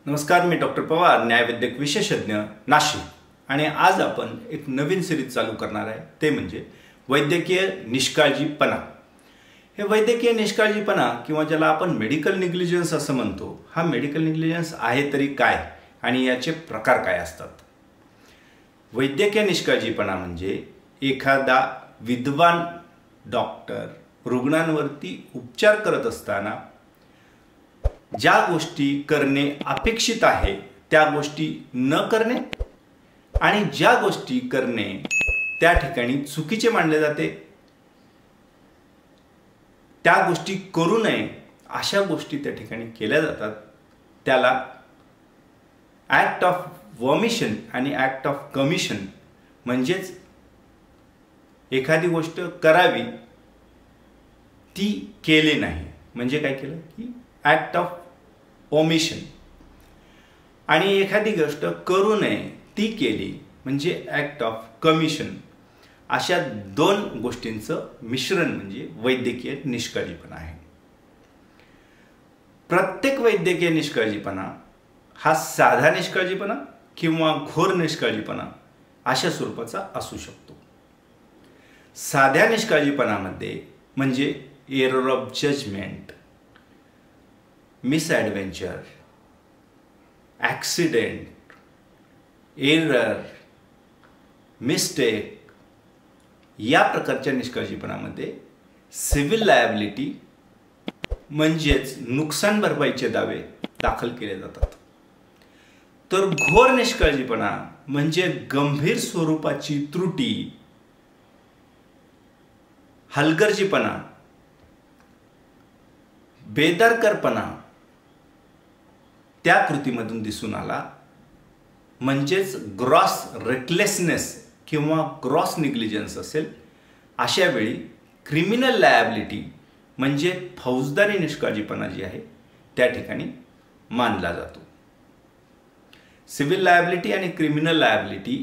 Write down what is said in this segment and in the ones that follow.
नमस्कार, मी डॉक्टर पवार, न्यायवैद्यक विशेषज्ञ, नाशिक. आणि आज आपण एक नवीन सिरीज चालू करणार आहे, ते म्हणजे वैद्यकीय निष्काळजीपणा. हे वैद्यकीय निष्काळजीपणा किंवा ज्याला आपण मेडिकल निग्लिजन्स असं म्हणतो, हा मेडिकल निग्लिजन्स आहे तरी काय आणि याचे प्रकार काय असतात. वैद्यकीय निष्काळजीपणा म्हणजे एखादा विद्वान डॉक्टर रुग्णांवरती उपचार करत असताना ज्या गोष्टी करणे अपेक्षित आहे त्या गोष्टी न करणे आणि ज्या गोष्टी करणे त्या ठिकाणी चुकीचे मानले जाते त्या गोष्टी करू नये अशा गोष्टी त्या ठिकाणी केल्या जातात. त्याला ॲक्ट ऑफ वॉमिशन आणि ॲक्ट ऑफ कमिशन म्हणजेच एखादी गोष्ट करावी ती केली नाही म्हणजे काय केलं की ॲक्ट ऑफ ओमिशन, आणि एखादी गोष्ट करू नये ती केली म्हणजे ॲक्ट ऑफ कमिशन. अशा दोन गोष्टींचं मिश्रण म्हणजे वैद्यकीय निष्काळजीपणा आहे. प्रत्येक वैद्यकीय निष्काळजीपणा हा साधा निष्काळजीपणा किंवा घोर निष्काळजीपणा अशा स्वरूपाचा असू शकतो. साध्या निष्काळजीपणामध्ये म्हणजे error of judgement, misadventure, accident, error, mistake या प्रकारच्या निष्काळजीपणामध्ये सिव्हिल लायबिलिटी म्हणजेच नुकसान भरपाईचे दावे दाखल केले जातात. तर घोर निष्काळजीपणा म्हणजे गंभीर स्वरूपाची त्रुटी, हलगर्जीपणा, बेदरकारपणा त्या कृतीमधून दिसून आला म्हणजेच ग्रॉस रेकलेसनेस किंवा ग्रॉस निग्लिजन्स असेल. अशा वेळी क्रिमिनल लायबिलिटी म्हणजे फौजदारी निष्काळजीपणा जी आहे त्या ठिकाणी मानला जातो. सिव्हिल लायबिलिटी आणि क्रिमिनल लायबिलिटी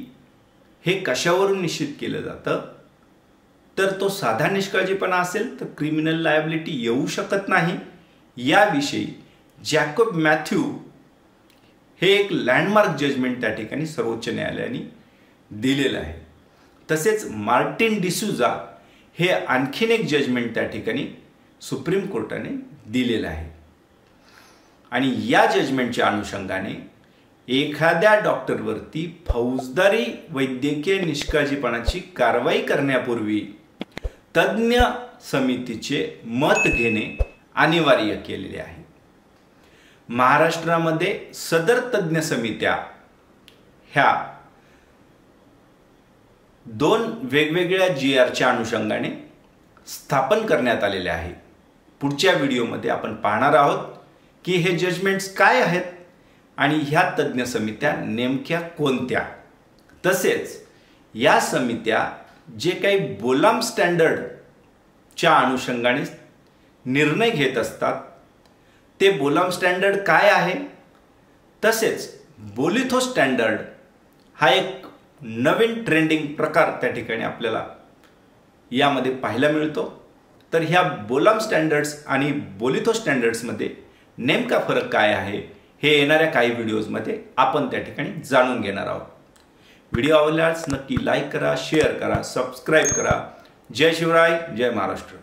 हे कशावरून निश्चित केलं जातं, तर तो साधा निष्काळजीपणा असेल तर क्रिमिनल लायबिलिटी येऊ शकत नाही. याविषयी जॅकोब मॅथ्यू हे एक लँडमार्क जजमेंट त्या ठिकाणी सर्वोच्च न्यायालयाने दिलेलं आहे. तसेच मार्टिन डिसूजा हे आणखीन एक जजमेंट त्या ठिकाणी सुप्रीम कोर्टाने दिलेलं आहे. आणि या जजमेंटच्या अनुषंगाने एखाद्या डॉक्टरवरती फौजदारी वैद्यकीय निष्काळजीपणाची कारवाई करण्यापूर्वी तज्ज्ञ समितीचे मत घेणे अनिवार्य केलेले आहे. महाराष्ट्रामध्ये सदर तज्ज्ञ समित्या ह्या दोन वेगवेगळ्या GRच्या अनुषंगाने स्थापन करण्यात आलेले आहे. पुढच्या व्हिडिओमध्ये आपण पाहणार आहोत की हे जजमेंट्स काय आहेत आणि ह्या तज्ज्ञ समित्या नेमक्या कोणत्या. तसेच या समित्या जे काही बोलाम स्टँडर्डच्या अनुषंगाने निर्णय घेत असतात ते बोलाम स्टँडर्ड काय आहे. तसेच बोलिथो स्टँडर्ड हा एक नवीन ट्रेंडिंग प्रकार त्या ठिकाणी आपल्याला यामध्ये पाहायला मिळतो. तर ह्या बोलाम स्टँडर्ड्स आणि बोलिथो स्टँडर्ड्समध्ये नेमका फरक काय आहे हे येणाऱ्या काही व्हिडिओजमध्ये आपण त्या ठिकाणी जाणून घेणार आहोत. व्हिडिओ आवडल्यास नक्की लाईक करा, शेअर करा, सबस्क्राईब करा. जय शिवराय, जय महाराष्ट्र.